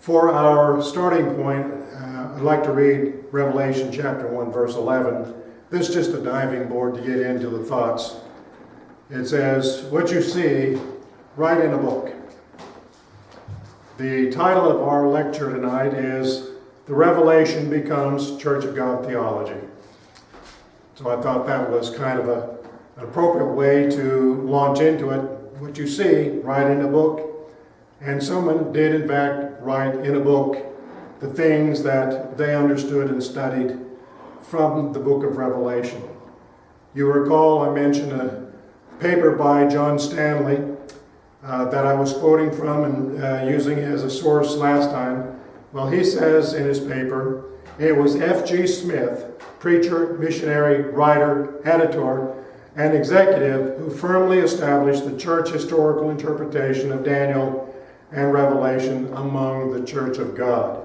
For our starting point, I'd like to read Revelation chapter 1, verse 11. This is just a diving board to get into the thoughts. It says, "What you see, write in a book." The title of our lecture tonight is "The Revelation Becomes Church of God Theology." So I thought that was kind of an appropriate way to launch into it. What you see, write in a book. And someone did, in fact, write in a book the things that they understood and studied from the book of Revelation. You recall I mentioned a paper by John Stanley that I was quoting from and using as a source last time. Well, he says in his paper, it was F.G. Smith, preacher, missionary, writer, editor, and executive, who firmly established the church historical interpretation of Daniel and Revelation among the Church of God.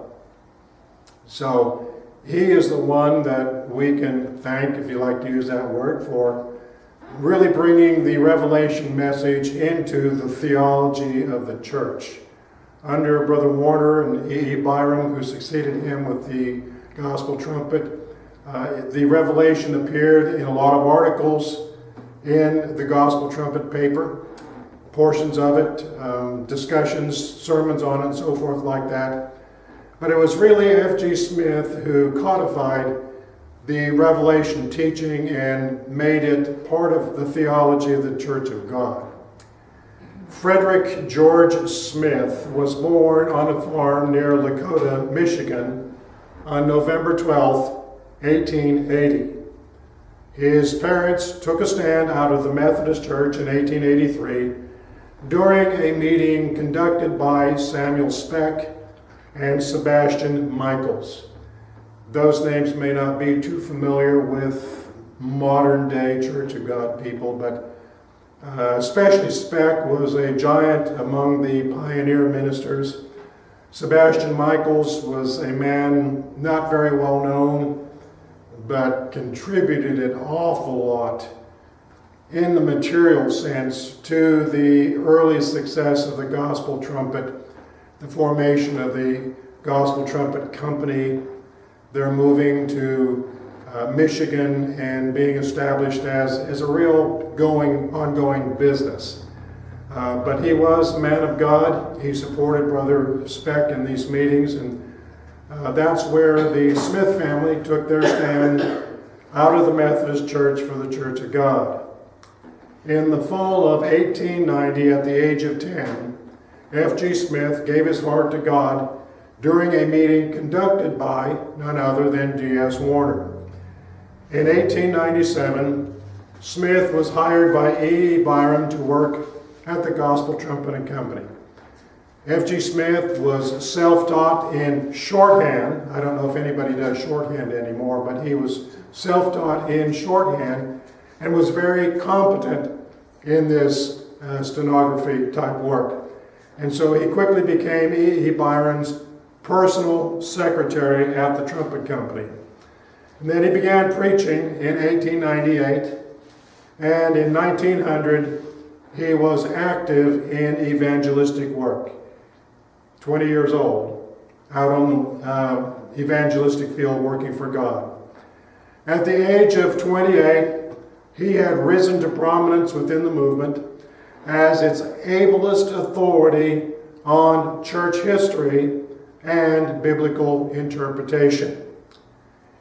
So he is the one that we can thank, if you like to use that word, for really bringing the Revelation message into the theology of the church. Under Brother Warner and E.E. Byram, who succeeded him with the gospel trumpet, the Revelation appeared in a lot of articles in the gospel trumpet paper, portions of it, discussions, sermons on it, and so forth like that. But it was really F.G. Smith who codified the Revelation teaching and made it part of the theology of the Church of God. Frederick George Smith was born on a farm near Lakota, Michigan on November 12, 1880. His parents took a stand out of the Methodist Church in 1883 during a meeting conducted by Samuel Speck and Sebastian Michaels. Those names may not be too familiar with modern day Church of God people, but especially Speck was a giant among the pioneer ministers. Sebastian Michaels was a man not very well known, but contributed an awful lot in the material sense to the early success of the gospel trumpet, the formation of the gospel trumpet company, their moving to Michigan and being established as a real ongoing business. But he was a man of God. He supported Brother Speck in these meetings, and that's where the Smith family took their stand out of the Methodist Church for the Church of God. In the fall of 1890, at the age of 10, F.G. Smith gave his heart to God during a meeting conducted by none other than D.S. Warner. In 1897, Smith was hired by E.E. Byram to work at the Gospel Trumpet and Company. F.G. Smith was self-taught in shorthand. I don't know if anybody does shorthand anymore, but he was self-taught in shorthand and was very competent in this stenography type work. And so he quickly became E.E. Byram's personal secretary at the trumpet company. And then he began preaching in 1898, and in 1900 he was active in evangelistic work. 20 years old, out on the evangelistic field working for God. At the age of 28, he had risen to prominence within the movement as its ablest authority on church history and biblical interpretation.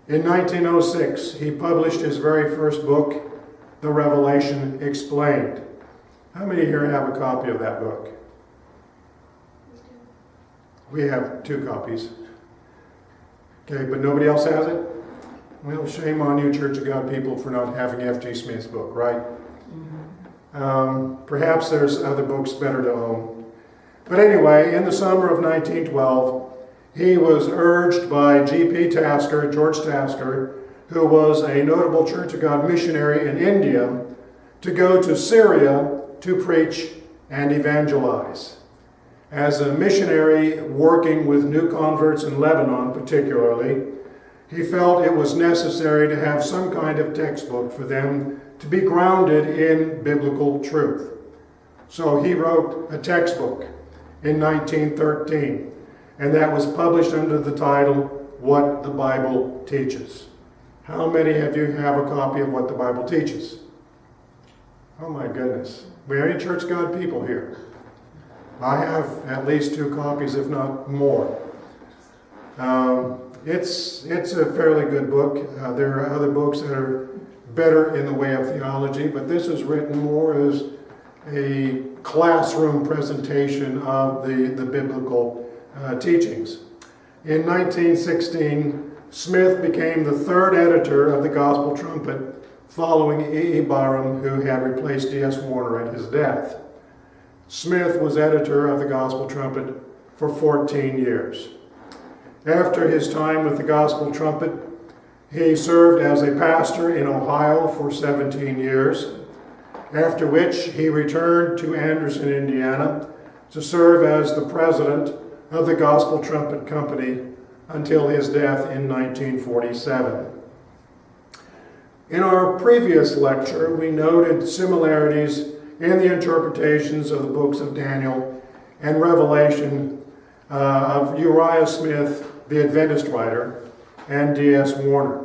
In 1906, he published his very first book, The Revelation Explained. How many here have a copy of that book? We have 2 copies. Okay, but nobody else has it? Well, shame on you, Church of God people, for not having F.G. Smith's book, right? Perhaps there's other books better to own. But anyway, in the summer of 1912, he was urged by G.P. Tasker, George Tasker, who was a notable Church of God missionary in India, to go to Syria to preach and evangelize. As a missionary working with new converts in Lebanon particularly, he felt it was necessary to have some kind of textbook for them to be grounded in biblical truth. So he wrote a textbook in 1913. and that was published under the title, What the Bible Teaches. How many of you have a copy of What the Bible Teaches? Oh my goodness. We have any Church God people here? I have at least 2 copies, if not more. It's a fairly good book. There are other books that are better in the way of theology, but this is written more as a classroom presentation of the biblical teachings. In 1916, Smith became the 3rd editor of the Gospel Trumpet, following E.E. Barham, who had replaced D.S. Warner at his death. Smith was editor of the Gospel Trumpet for 14 years. After his time with the Gospel Trumpet, he served as a pastor in Ohio for 17 years, after which he returned to Anderson, Indiana, to serve as the president of the Gospel Trumpet Company until his death in 1947. In our previous lecture, we noted similarities in the interpretations of the books of Daniel and Revelation of Uriah Smith, the Adventist writer, and D.S. Warner.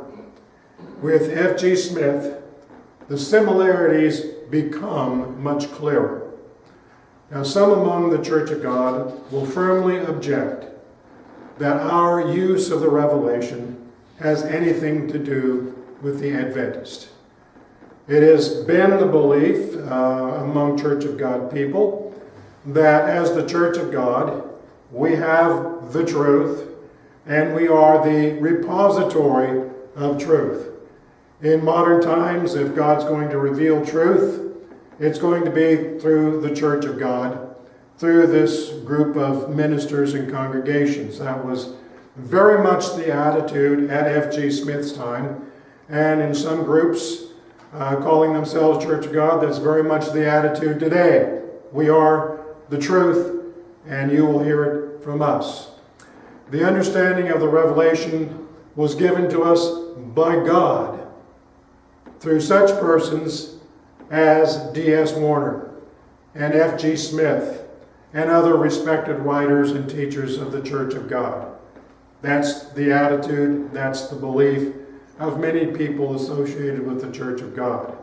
With F.G. Smith, the similarities become much clearer. Now, some among the Church of God will firmly object that our use of the Revelation has anything to do with the Adventist. It has been the belief among Church of God people that as the Church of God, we have the truth and we are the repository of truth. In modern times, if God's going to reveal truth, it's going to be through the Church of God, through this group of ministers and congregations. That was very much the attitude at F.G. Smith's time, and in some groups calling themselves Church of God, that's very much the attitude today. We are the truth, and you will hear it from us. The understanding of the Revelation was given to us by God through such persons as D.S. Warner and F.G. Smith and other respected writers and teachers of the Church of God. That's the attitude, that's the belief of many people associated with the Church of God.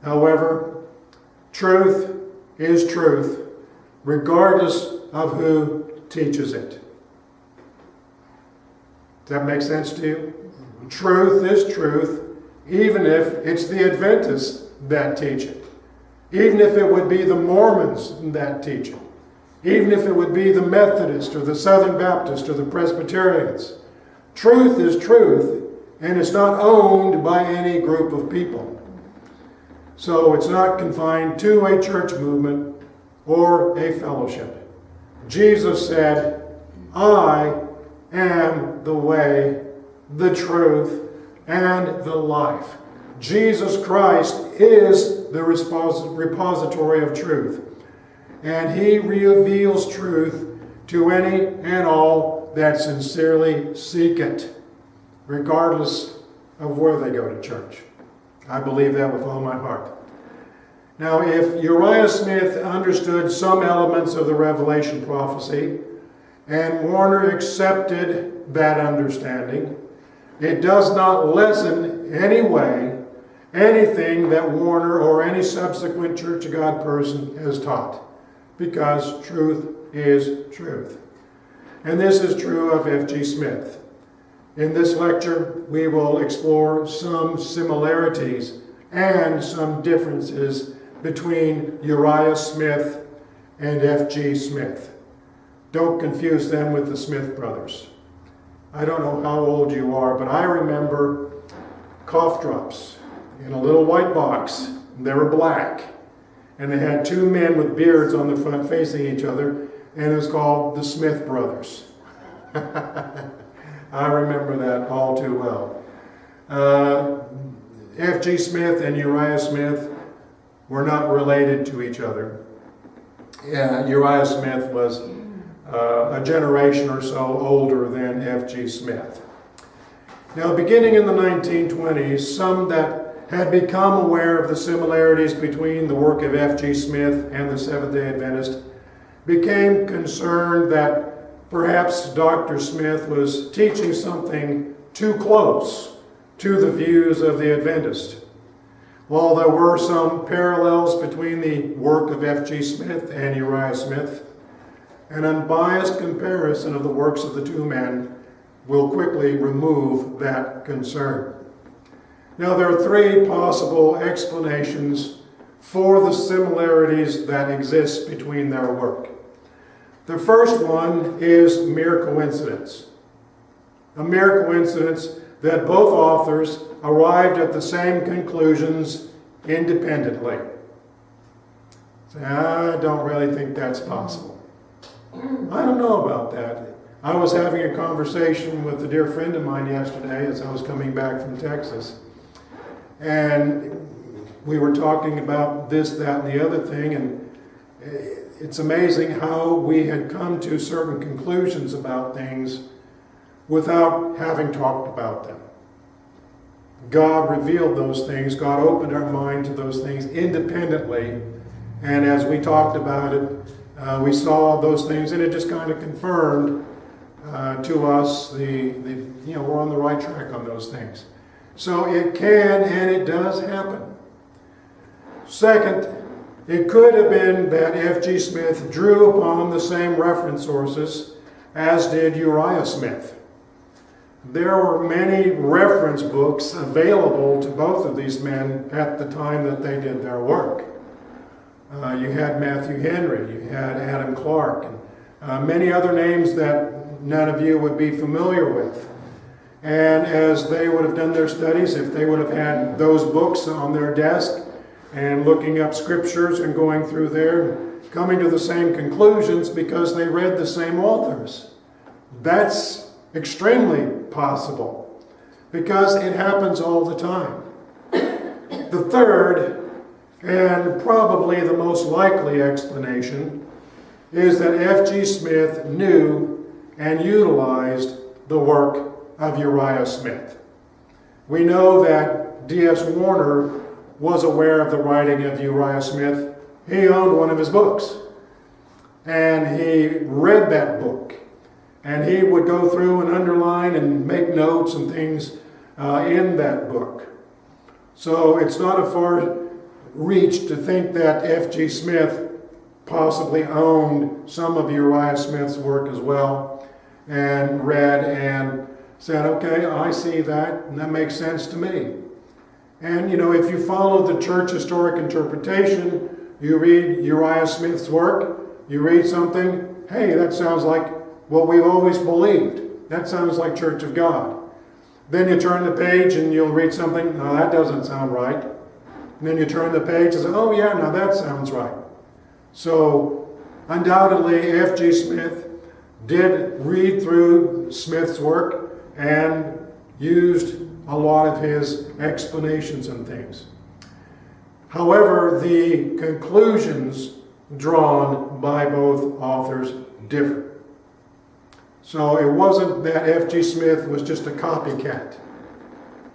However, truth is truth, regardless of who teaches it. Does that make sense to you? Truth is truth, even if it's the Adventists that teach it. Even if it would be the Mormons that teach it. Even if it would be the Methodists or the Southern Baptists or the Presbyterians. Truth is truth, and it's not owned by any group of people. So it's not confined to a church movement or a fellowship. Jesus said, I am the way, the truth, and the life. Jesus Christ is the repository of truth. And he reveals truth to any and all that sincerely seek it, regardless of where they go to church. I believe that with all my heart. Now, if Uriah Smith understood some elements of the Revelation prophecy, and Warner accepted that understanding, it does not lessen in any way anything that Warner or any subsequent Church of God person has taught, because truth is truth. And this is true of F.G. Smith. In this lecture, we will explore some similarities and some differences between Uriah Smith and F.G. Smith. Don't confuse them with the Smith brothers. I don't know how old you are, but I remember cough drops in a little white box. They were black. And they had 2 men with beards on the front facing each other, and it was called the Smith brothers. I remember that all too well. F.G. Smith and Uriah Smith were not related to each other. Uriah Smith was a generation or so older than F.G. Smith. Now, beginning in the 1920s, some that had become aware of the similarities between the work of F.G. Smith and the Seventh-day Adventist became concerned that perhaps Dr. Smith was teaching something too close to the views of the Adventist. While there were some parallels between the work of F.G. Smith and Uriah Smith, an unbiased comparison of the works of the two men will quickly remove that concern. Now, there are three possible explanations for the similarities that exist between their work. The first one is mere coincidence. A mere coincidence that both authors arrived at the same conclusions independently. So I don't really think that's possible. I don't know about that. I was having a conversation with a dear friend of mine yesterday as I was coming back from Texas. And we were talking about this, that, and the other thing, and it's amazing how we had come to certain conclusions about things without having talked about them. God revealed those things. God opened our mind to those things independently. And as we talked about it, we saw those things, and it just kind of confirmed to us we're on the right track on those things. So it can and it does happen. Second, it could have been that F.G. Smith drew upon the same reference sources as did Uriah Smith. There were many reference books available to both of these men at the time that they did their work. You had Matthew Henry, you had Adam Clark, and many other names that none of you would be familiar with. And as they would have done their studies, if they would have had those books on their desk and looking up scriptures and going through there, coming to the same conclusions because they read the same authors. That's extremely possible because it happens all the time. The third, and probably the most likely explanation, is that F.G. Smith knew and utilized the work of Uriah Smith. We know that D.S. Warner was aware of the writing of Uriah Smith. He owned one of his books, and he read that book, and he would go through and underline and make notes and things in that book. So it's not a far reach to think that F.G. Smith possibly owned some of Uriah Smith's work as well, and read and said, okay, I see that, and that makes sense to me. And, if you follow the church historic interpretation, you read Uriah Smith's work, you read something, hey, that sounds like what we've always believed. That sounds like Church of God. Then you turn the page and you'll read something, no, that doesn't sound right. And then you turn the page and say, oh yeah, now that sounds right. So, undoubtedly, F.G. Smith did read through Smith's work and used a lot of his explanations and things. However, the conclusions drawn by both authors differ. So it wasn't that F.G. Smith was just a copycat.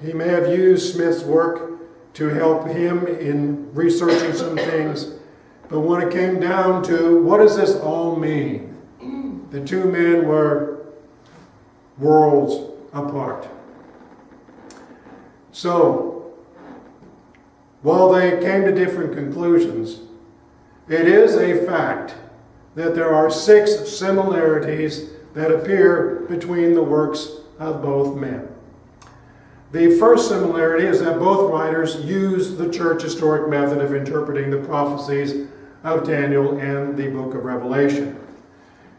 He may have used Smith's work to help him in researching some things, but when it came down to what does this all mean, the two men were worlds apart. So, while they came to different conclusions, it is a fact that there are 6 similarities that appear between the works of both men. The first similarity is that both writers use the church historic method of interpreting the prophecies of Daniel and the book of Revelation.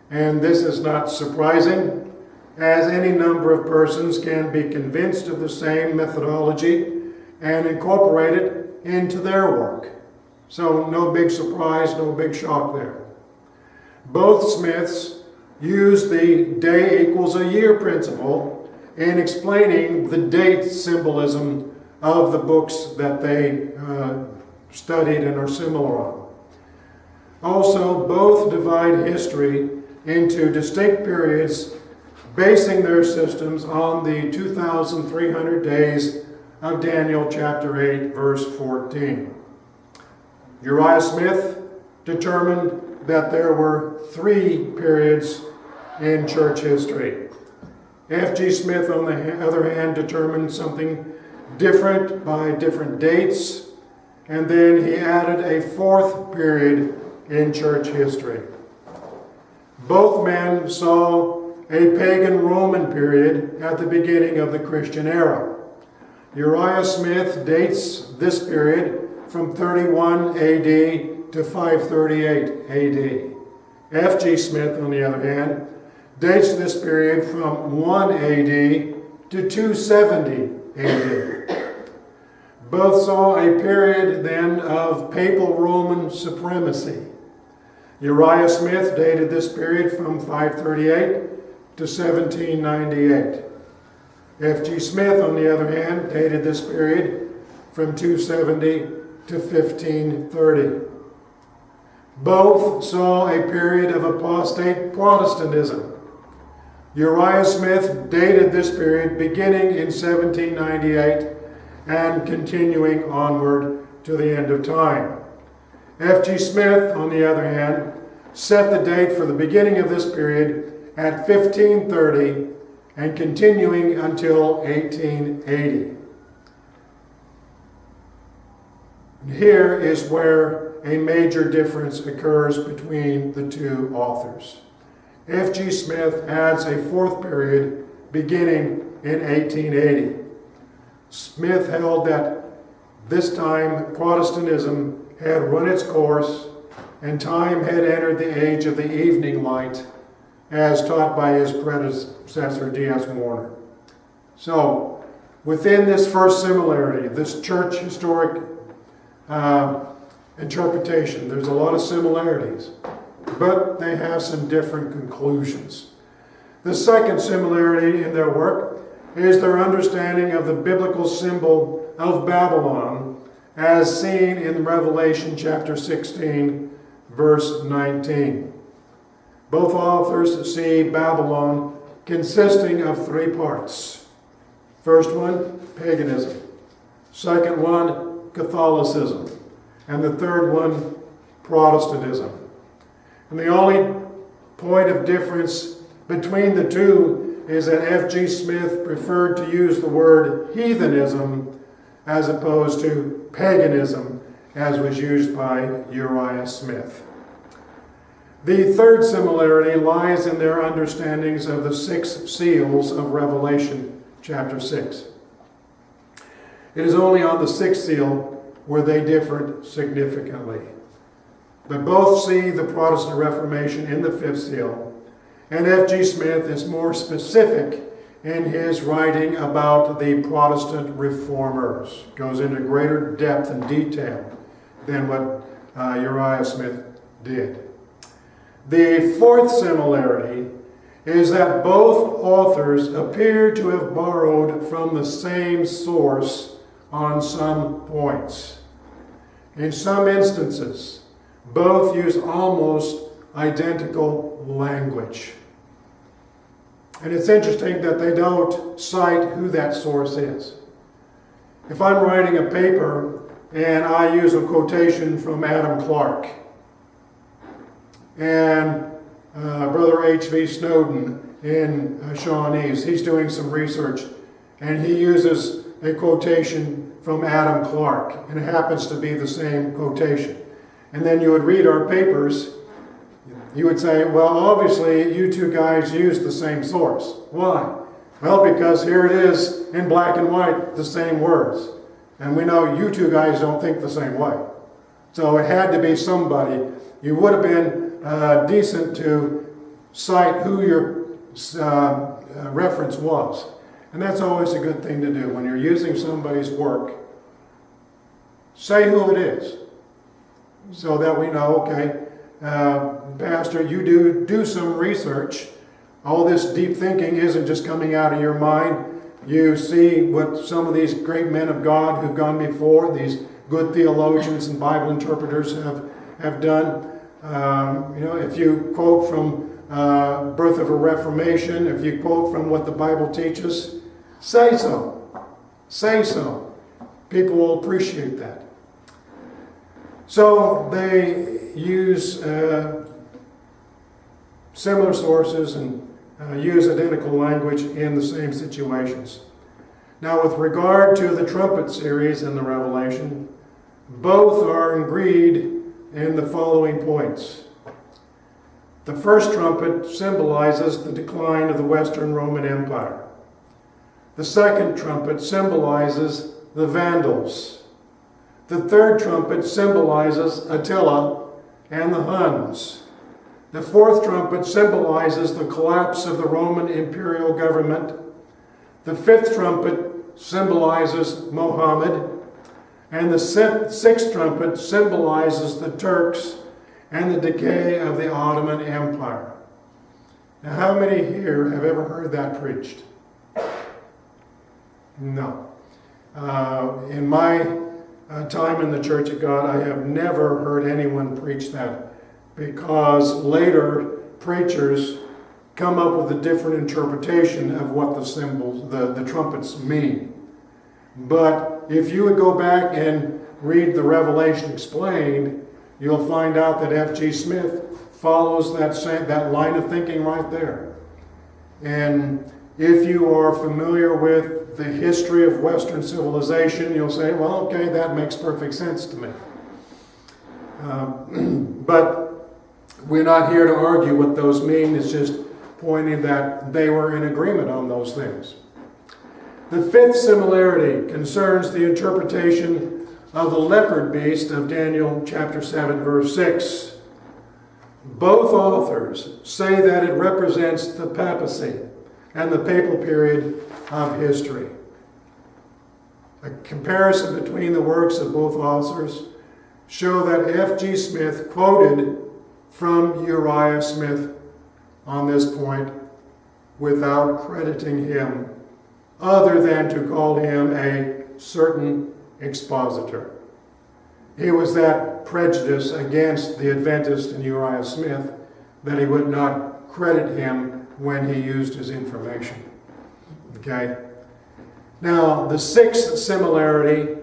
And this is not surprising, as any number of persons can be convinced of the same methodology and incorporate it into their work. So no big surprise, no big shock there. Both Smiths use the day equals a year principle in explaining the date symbolism of the books that they studied and are similar on. Also, both divide history into distinct periods, basing their systems on the 2,300 days of Daniel chapter 8, verse 14. Uriah Smith determined that there were 3 periods in church history. F.G. Smith, on the other hand, determined something different by different dates, and then he added a fourth period in church history. Both men saw a pagan Roman period at the beginning of the Christian era. Uriah Smith dates this period from 31 AD to 538 AD. F.G. Smith, on the other hand, dates this period from 1 AD to 270 AD. Both saw a period then of papal Roman supremacy. Uriah Smith dated this period from 538 to 1798. F.G. Smith, on the other hand, dated this period from 270 to 1530. Both saw a period of apostate Protestantism. Uriah Smith dated this period beginning in 1798 and continuing onward to the end of time. F.G. Smith, on the other hand, set the date for the beginning of this period at 1530 and continuing until 1880. And here is where a major difference occurs between the two authors. F.G. Smith adds a fourth period beginning in 1880. Smith held that this time Protestantism had run its course and time had entered the age of the evening light, as taught by his predecessor D.S. Warner. So, within this first similarity, this church historic interpretation, there's a lot of similarities, but they have some different conclusions. The second similarity in their work is their understanding of the biblical symbol of Babylon as seen in Revelation chapter 16, verse 19. Both authors see Babylon consisting of three parts. First one, paganism. Second one, Catholicism. And the third one, Protestantism. And the only point of difference between the two is that F.G. Smith preferred to use the word heathenism as opposed to paganism, as was used by Uriah Smith. The third similarity lies in their understandings of the six seals of Revelation chapter 6. It is only on the sixth seal where they differed significantly. But both see the Protestant Reformation in the fifth seal, and F.G. Smith is more specific in his writing about the Protestant reformers. Goes into greater depth and detail than what Uriah Smith did. The fourth similarity is that both authors appear to have borrowed from the same source on some points. In some instances, both use almost identical language. And it's interesting that they don't cite who that source is. If I'm writing a paper and I use a quotation from Adam Clarke, and Brother H.V. Snowden in Shawnees, he's doing some research, and he uses a quotation from Adam Clarke, and it happens to be the same quotation. And then you would read our papers, you would say, well, obviously you two guys used the same source. Why? Well, because here it is in black and white, the same words. And we know you two guys don't think the same way. So it had to be somebody. You would have been decent to cite who your reference was. And that's always a good thing to do. When you're using somebody's work, say who it is, so that we know, okay, Pastor, you do some research. All this deep thinking isn't just coming out of your mind. You see what some of these great men of God who've gone before, these good theologians and Bible interpreters have done. If you quote from Birth of a Reformation, if you quote from what the Bible teaches, say so. Say so. People will appreciate that. So they use similar sources and use identical language in the same situations. Now, with regard to the trumpet series in the Revelation, both are agreed in the following points. The first trumpet symbolizes the decline of the Western Roman Empire. The second trumpet symbolizes the Vandals. The third trumpet symbolizes Attila and the Huns. The fourth trumpet symbolizes the collapse of the Roman imperial government. The fifth trumpet symbolizes Mohammed. And the sixth trumpet symbolizes the Turks and the decay of the Ottoman Empire. Now, how many here have ever heard that preached? No. In my time in the Church of God, I have never heard anyone preach that, because later preachers come up with a different interpretation of what the symbols, the trumpets mean. But if you would go back and read the Revelation Explained, you'll find out that F.G. Smith follows that line of thinking right there. And if you are familiar with the history of Western civilization, you'll say, well, okay, that makes perfect sense to me. But we're not here to argue what those mean. It's just pointing that they were in agreement on those things. The fifth similarity concerns the interpretation of the leopard beast of Daniel chapter 7, verse 6. Both authors say that it represents the papacy and the papal period of history. A comparison between the works of both authors show that F.G. Smith quoted from Uriah Smith on this point without crediting him, other than to call him a certain expositor. He was that prejudiced against the Adventist and Uriah Smith that he would not credit him when he used his information. Okay? Now, the sixth similarity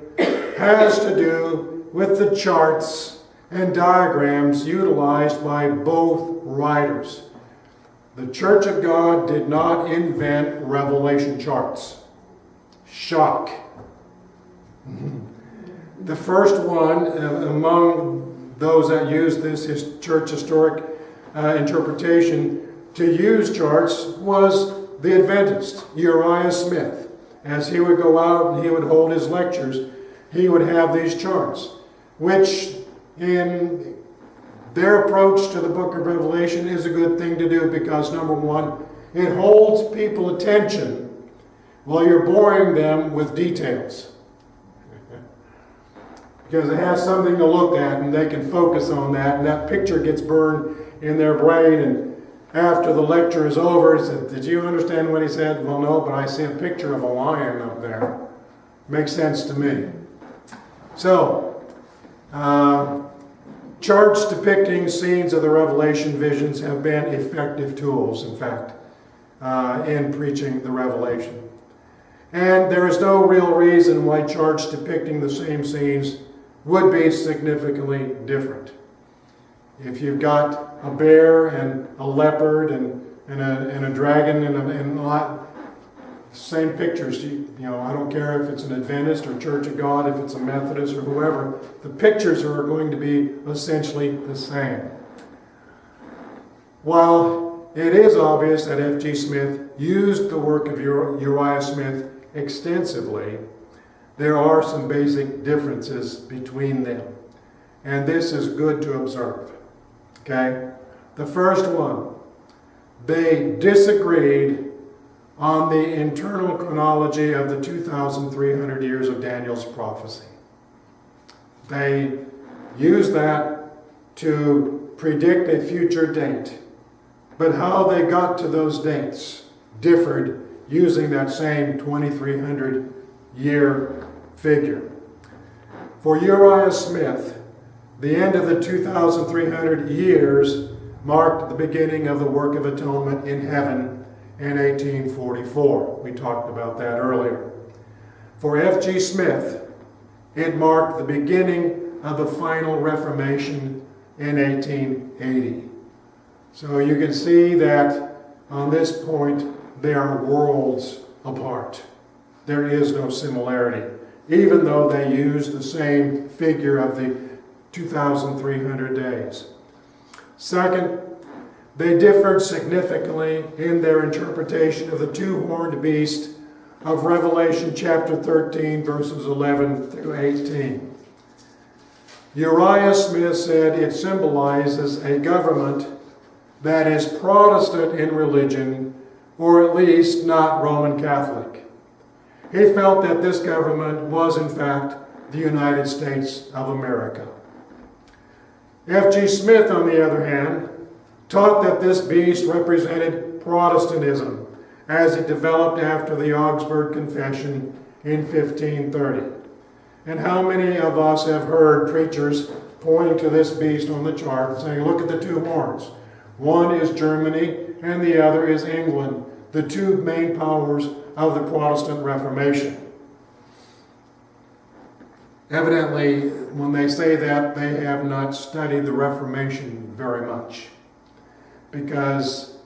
has to do with the charts and diagrams utilized by both writers. The Church of God did not invent Revelation charts. Shock. The first one among those that used this church historic interpretation to use charts was the Adventist, Uriah Smith. As he would go out and he would hold his lectures, he would have these charts, which in their approach to the book of Revelation is a good thing to do, because number one, it holds people attention while you're boring them with details. Because it has something to look at and they can focus on that, and that picture gets burned in their brain, and after the lecture is over, it said, did you understand what he said? Well, no, but I see a picture of a lion up there. Makes sense to me. So, charts depicting scenes of the Revelation visions have been effective tools, in fact, in preaching the Revelation. And there is no real reason why charts depicting the same scenes would be significantly different. If you've got a bear and a leopard and a dragon and a lot, same pictures, you know, I don't care if it's an Adventist or Church of God, if it's a Methodist or whoever, the pictures are going to be essentially the same. While it is obvious that F.G. Smith used the work of Uriah Smith extensively, there are some basic differences between them. And this is good to observe. Okay? The first one, they disagreed on the internal chronology of the 2,300 years of Daniel's prophecy. They used that to predict a future date. But how they got to those dates differed using that same 2,300 year figure. For Uriah Smith, the end of the 2,300 years marked the beginning of the work of atonement in heaven in 1844. We talked about that earlier. For F.G. Smith, it marked the beginning of the final Reformation in 1880. So you can see that on this point, they are worlds apart. There is no similarity, even though they use the same figure of the 2,300 days. Second, they differed significantly in their interpretation of the two-horned beast of Revelation chapter 13, verses 11 through 18. Uriah Smith said it symbolizes a government that is Protestant in religion, or at least not Roman Catholic. He felt that this government was, in fact, the United States of America. F.G. Smith, on the other hand, taught that this beast represented Protestantism as it developed after the Augsburg Confession in 1530. And how many of us have heard preachers pointing to this beast on the chart and saying, look at the two horns. One is Germany and the other is England, the two main powers of the Protestant Reformation. Evidently, when they say that, they have not studied the Reformation very much. Because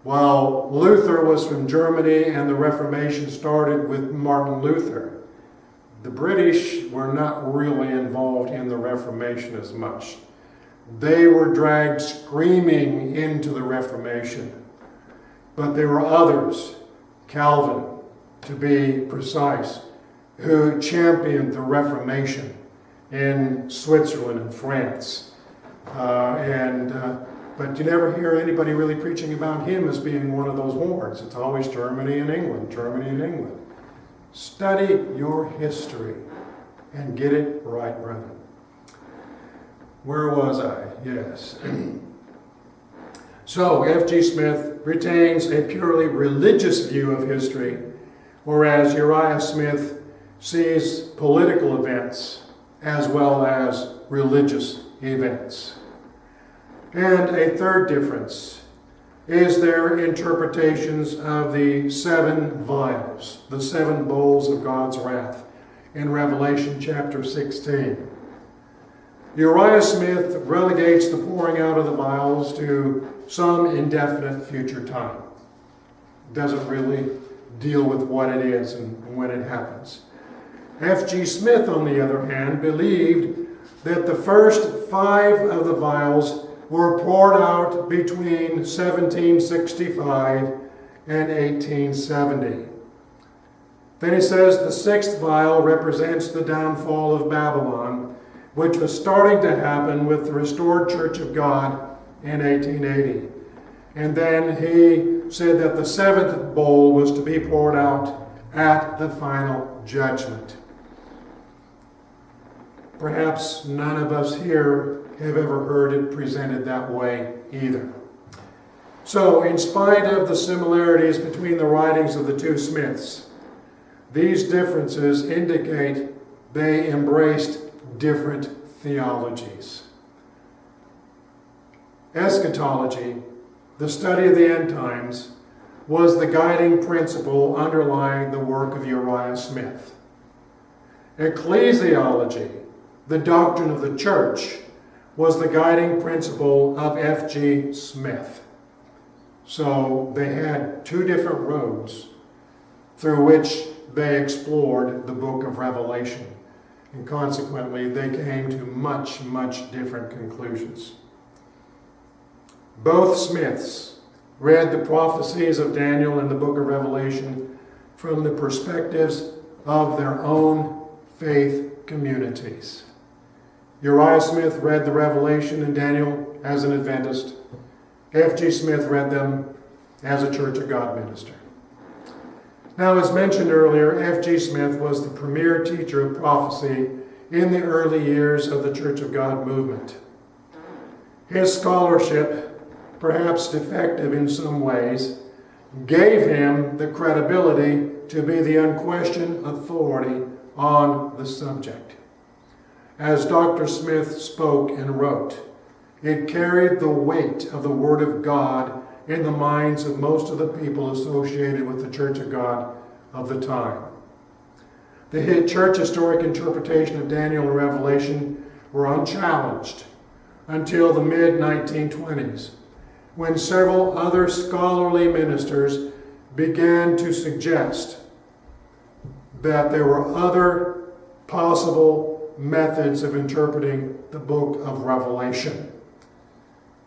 while Luther was from Germany and the Reformation started with Martin Luther, the British were not really involved in the Reformation as much. They were dragged screaming into the Reformation. But there were others, Calvin, to be precise, who championed the Reformation in Switzerland and France. But you never hear anybody really preaching about him as being one of those horns. It's always Germany and England, Germany and England. Study your history and get it right, brethren. Where was I? Yes. So, F.G. Smith retains a purely religious view of history, whereas Uriah Smith sees political events as well as religious events. And a third difference is their interpretations of the seven vials, the seven bowls of God's wrath in Revelation chapter 16. Uriah Smith relegates the pouring out of the vials to some indefinite future time. Doesn't really deal with what it is and when it happens. F.G. Smith, on the other hand, believed that the first 5 of the vials were poured out between 1765 and 1870. Then he says the 6th vial represents the downfall of Babylon, which was starting to happen with the restored Church of God in 1880. And then he said that the 7th bowl was to be poured out at the final judgment. Perhaps none of us here have ever heard it presented that way either. So, in spite of the similarities between the writings of the two Smiths, these differences indicate they embraced different theologies. Eschatology, the study of the end times, was the guiding principle underlying the work of Uriah Smith. Ecclesiology, the doctrine of the church, was the guiding principle of F.G. Smith. So they had two different roads through which they explored the book of Revelation. And consequently, they came to much, much different conclusions. Both Smiths read the prophecies of Daniel and the book of Revelation from the perspectives of their own faith communities. Uriah Smith read the Revelation and Daniel as an Adventist. F.G. Smith read them as a Church of God minister. Now, as mentioned earlier, F.G. Smith was the premier teacher of prophecy in the early years of the Church of God movement. His scholarship, perhaps defective in some ways, gave him the credibility to be the unquestioned authority on the subject. As Dr. Smith spoke and wrote, it carried the weight of the Word of God in the minds of most of the people associated with the Church of God of the time. The church historic interpretation of Daniel and Revelation were unchallenged until the mid-1920s, when several other scholarly ministers began to suggest that there were other possible methods of interpreting the book of Revelation.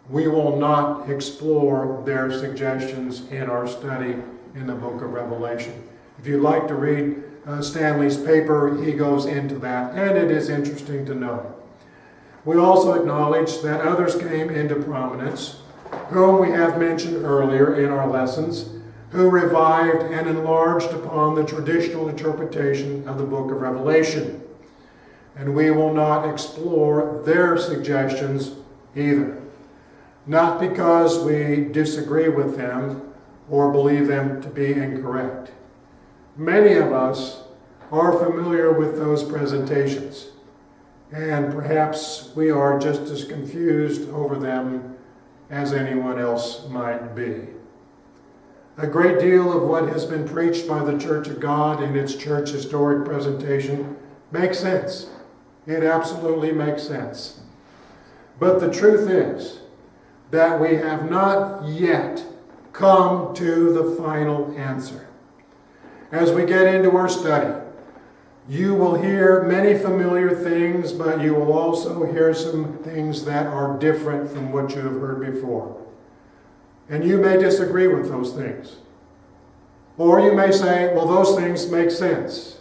We will not explore their suggestions in our study in the book of Revelation. If you'd like to read Stanley's paper, he goes into that, and it is interesting to know. We also acknowledge that others came into prominence, whom we have mentioned earlier in our lessons, who revived and enlarged upon the traditional interpretation of the book of Revelation. And we will not explore their suggestions either. Not because we disagree with them or believe them to be incorrect. Many of us are familiar with those presentations, and perhaps we are just as confused over them as anyone else might be. A great deal of what has been preached by the Church of God in its church historic presentation makes sense. It absolutely makes sense. But the truth is that we have not yet come to the final answer. As we get into our study, you will hear many familiar things, but you will also hear some things that are different from what you have heard before. And you may disagree with those things. Or you may say, well, those things make sense.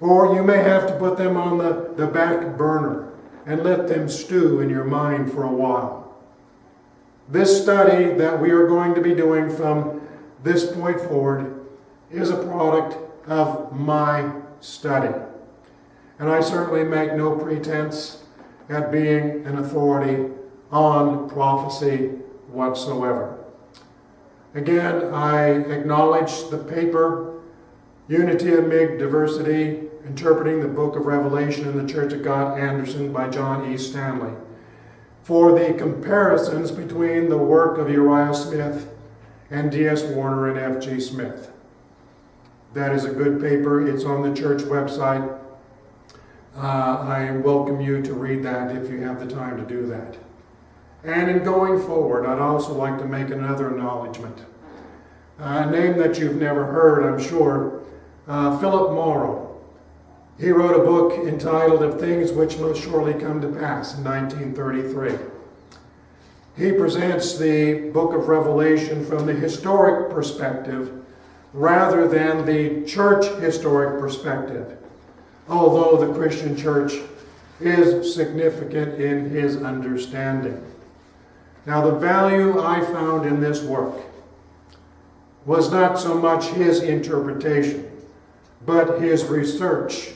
Or you may have to put them on the back burner and let them stew in your mind for a while. This study that we are going to be doing from this point forward is a product of my study. And I certainly make no pretense at being an authority on prophecy whatsoever. Again, I acknowledge the paper, Unity Amid Diversity, Interpreting the Book of Revelation in the Church of God, Anderson, by John E. Stanley, for the comparisons between the work of Uriah Smith and D.S. Warner and F.G. Smith. That is a good paper. It's on the church website. I welcome you to read that if you have the time to do that. And in going forward, I'd also like to make another acknowledgement. A name that you've never heard, I'm sure, Philip Morrow. He wrote a book entitled Of Things Which Must Surely Come to Pass in 1933. He presents the book of Revelation from the historic perspective rather than the church historic perspective, although the Christian church is significant in his understanding. Now, the value I found in this work was not so much his interpretation, but his research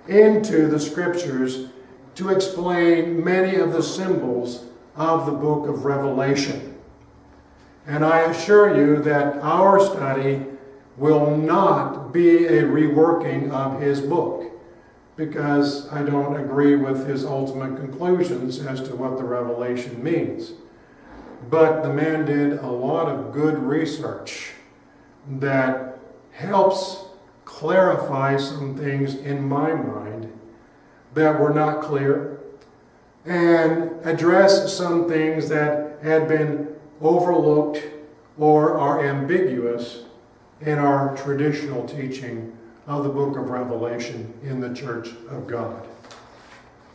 into the scriptures to explain many of the symbols of the book of Revelation. And I assure you that our study will not be a reworking of his book, because I don't agree with his ultimate conclusions as to what the Revelation means. But the man did a lot of good research that helps clarify some things in my mind that were not clear, and address some things that had been overlooked or are ambiguous in our traditional teaching of the book of Revelation in the Church of God.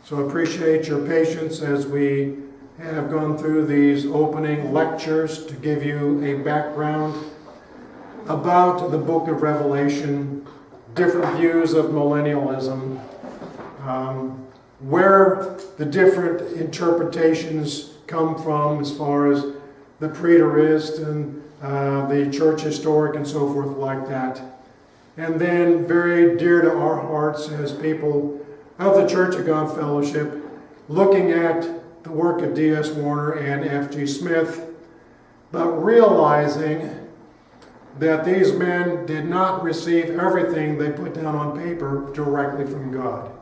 So I appreciate your patience as we have gone through these opening lectures to give you a background about the book of Revelation, different views of millennialism, where the different interpretations come from as far as the preterist and the church historic and so forth like that. And then very dear to our hearts as people of the Church of God Fellowship, looking at the work of D.S. Warner and F.G. Smith, but realizing that these men did not receive everything they put down on paper directly from God.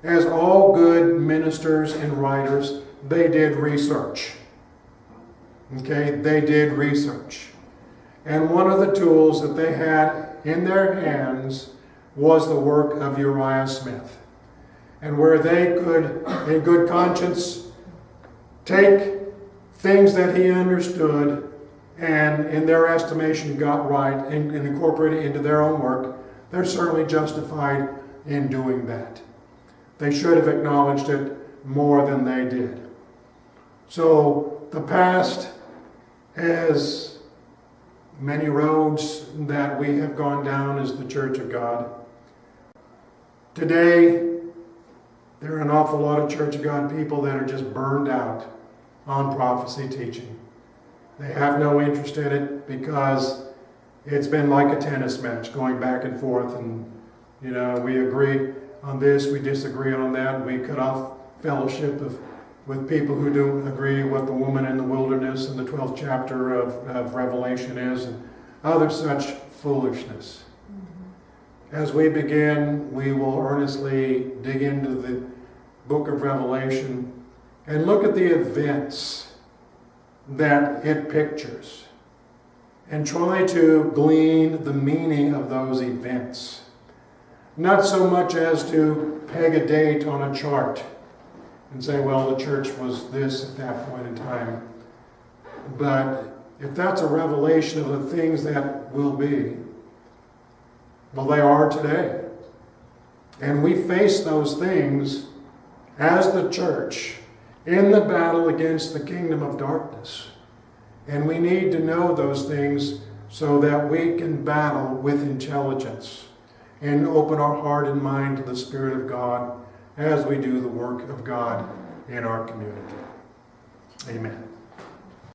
As all good ministers and writers, they did research. Okay, they did research. And one of the tools that they had in their hands was the work of Uriah Smith. And where they could, in good conscience, take things that he understood and in their estimation got right and incorporated into their own work, they're certainly justified in doing that. They should have acknowledged it more than they did. So the past has many roads that we have gone down as the Church of God. Today, there are an awful lot of Church of God people that are just burned out on prophecy teaching. They have no interest in it because it's been like a tennis match going back and forth, and we agree on this, we disagree on that, we cut off fellowship with people who don't agree what the woman in the wilderness and the 12th chapter of Revelation is, and other such foolishness. As we begin, we will earnestly dig into the book of Revelation and look at the events that it pictures and try to glean the meaning of those events. Not so much as to peg a date on a chart and say, well, the church was this at that point in time. But if that's a revelation of the things that will be, well, they are today. And we face those things as the church in the battle against the kingdom of darkness. And we need to know those things so that we can battle with intelligence and open our heart and mind to the Spirit of God as we do the work of God in our community. Amen.